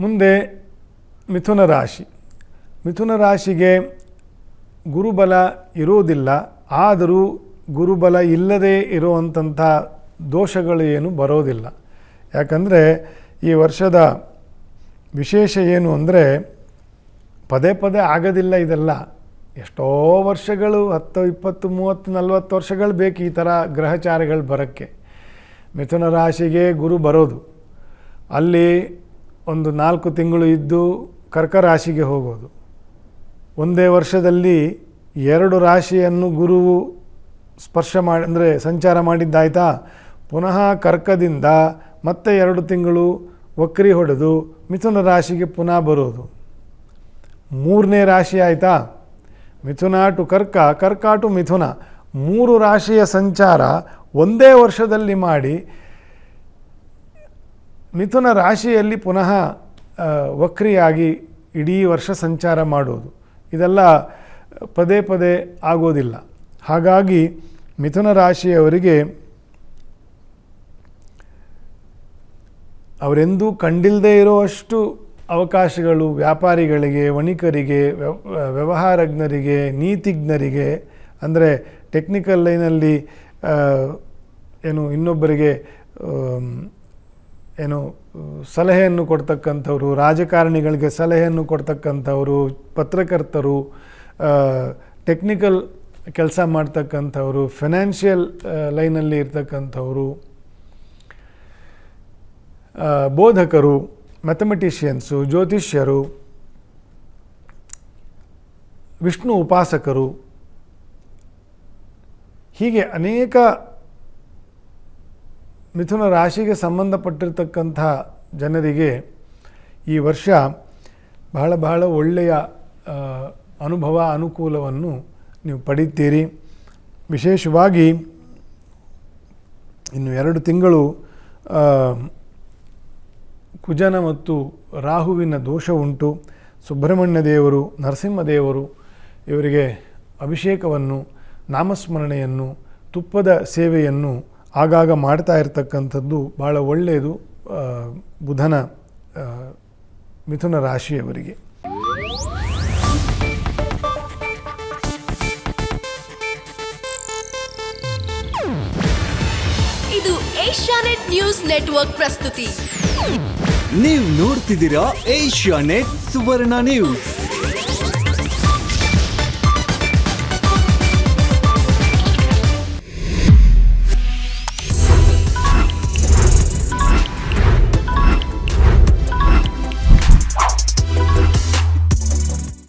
ಮುಂದೆ ಮಿಥುನ ರಾಶಿ. ಮಿಥುನ ರಾಶಿಗೆ ಗುರುಬಲ ಇರೋದಿಲ್ಲ, ಆದರೂ ಗುರುಬಲ ಇಲ್ಲದೇ ಇರುವಂಥ ದೋಷಗಳು ಏನು ಬರೋದಿಲ್ಲ. ಯಾಕಂದರೆ ಈ ವರ್ಷದ ವಿಶೇಷ ಏನು ಅಂದರೆ ಪದೇ ಪದೇ ಆಗೋದಿಲ್ಲ. ಇದೆಲ್ಲ ಎಷ್ಟೋ ವರ್ಷಗಳು 10, 20, 30, 40 ವರ್ಷಗಳು ಬೇಕು ಈ ಥರ ಗ್ರಹಚಾರಗಳು ಬರೋಕ್ಕೆ. ಮಿಥುನ ರಾಶಿಗೆ ಗುರು ಬರೋದು, ಅಲ್ಲಿ ಒಂದು 4 ತಿಂಗಳು ಇದ್ದು ಕರ್ಕ ರಾಶಿಗೆ ಹೋಗೋದು. ಒಂದೇ ವರ್ಷದಲ್ಲಿ 2 ರಾಶಿಯನ್ನು ಗುರುವು ಸ್ಪರ್ಶ ಮಾಡಿ ಅಂದರೆ ಸಂಚಾರ ಮಾಡಿದ್ದಾಯ್ತಾ, ಪುನಃ ಕರ್ಕದಿಂದ ಮತ್ತೆ 2 ತಿಂಗಳು ವಕ್ರಿ ಹೊಡೆದು ಮಿಥುನ ರಾಶಿಗೆ ಪುನಃ ಬರೋದು. 3ನೇ ರಾಶಿ ಆಯಿತಾ, ಮಿಥುನ ಟು ಕರ್ಕ, ಕರ್ಕ ಟು ಮಿಥುನ, 3 ರಾಶಿಯ ಸಂಚಾರ ಒಂದೇ ವರ್ಷದಲ್ಲಿ ಮಾಡಿ ಮಿಥುನ ರಾಶಿಯಲ್ಲಿ ಪುನಃ ವಕ್ರಿಯಾಗಿ ಇಡೀ ವರ್ಷ ಸಂಚಾರ ಮಾಡೋದು. ಇದೆಲ್ಲ ಪದೇ ಪದೇ ಆಗೋದಿಲ್ಲ. ಹಾಗಾಗಿ ಮಿಥುನ ರಾಶಿಯವರಿಗೆ ಅವರೆಂದೂ ಕಂಡಿಲ್ಲದೆ ಇರುವಷ್ಟು ಅವಕಾಶಗಳು ವ್ಯಾಪಾರಿಗಳಿಗೆ, ವಣಿಕರಿಗೆ, ವ್ಯವಹಾರಜ್ಞರಿಗೆ, ನೀತಿಜ್ಞರಿಗೆ, ಅಂದರೆ ಟೆಕ್ನಿಕಲ್ ಲೈನಲ್ಲಿ ಏನು ಇನ್ನೊಬ್ಬರಿಗೆ ಏನು ಸಲಹೆಯನ್ನು ಕೊಡ್ತಕ್ಕಂಥವ್ರು, ರಾಜಕಾರಣಿಗಳಿಗೆ ಸಲಹೆಯನ್ನು ಕೊಡ್ತಕ್ಕಂಥವರು, ಪತ್ರಕರ್ತರು, ಟೆಕ್ನಿಕಲ್ ಕೆಲಸ ಮಾಡ್ತಕ್ಕಂಥವರು, ಫೈನಾನ್ಷಿಯಲ್ ಲೈನಲ್ಲಿ ಇರ್ತಕ್ಕಂಥವರು, ಬೋಧಕರು, ಮ್ಯಾಥಮೆಟಿಷಿಯನ್ಸು, ಜ್ಯೋತಿಷ್ಯರು, ವಿಷ್ಣು ಉಪಾಸಕರು, ಹೀಗೆ ಅನೇಕ ಮಿಥುನ ರಾಶಿಗೆ ಸಂಬಂಧಪಟ್ಟಿರ್ತಕ್ಕಂಥ ಜನರಿಗೆ ಈ ವರ್ಷ ಬಹಳ ಬಹಳ ಒಳ್ಳೆಯ ಅನುಭವ, ಅನುಕೂಲವನ್ನು ನೀವು ಪಡೀತೀರಿ. ವಿಶೇಷವಾಗಿ ಇನ್ನು 2 ತಿಂಗಳು ಕುಜನ ಮತ್ತು ರಾಹುವಿನ ದೋಷ ಉಂಟು. ಸುಬ್ರಹ್ಮಣ್ಯ ದೇವರು, ನರಸಿಂಹದೇವರು ಇವರಿಗೆ ಅಭಿಷೇಕವನ್ನು, ನಾಮಸ್ಮರಣೆಯನ್ನು, ತುಪ್ಪದ ಸೇವೆಯನ್ನು ಆಗಾಗ ಮಾಡ್ತಾ ಇರತಕ್ಕಂಥದ್ದು ಭಾಳ ಒಳ್ಳೆಯದು ಬುಧನ ಮಿಥುನ ರಾಶಿಯವರಿಗೆ. ಇದು ಏಷ್ಯಾನೆಟ್ ನ್ಯೂಸ್ ನೆಟ್ವರ್ಕ್ ಪ್ರಸ್ತುತಿ. ನೀವು ನೋಡ್ತಿದ್ದೀರಾ ಏಷ್ಯಾನೆಟ್ ಸುವರ್ಣ ನ್ಯೂಸ್.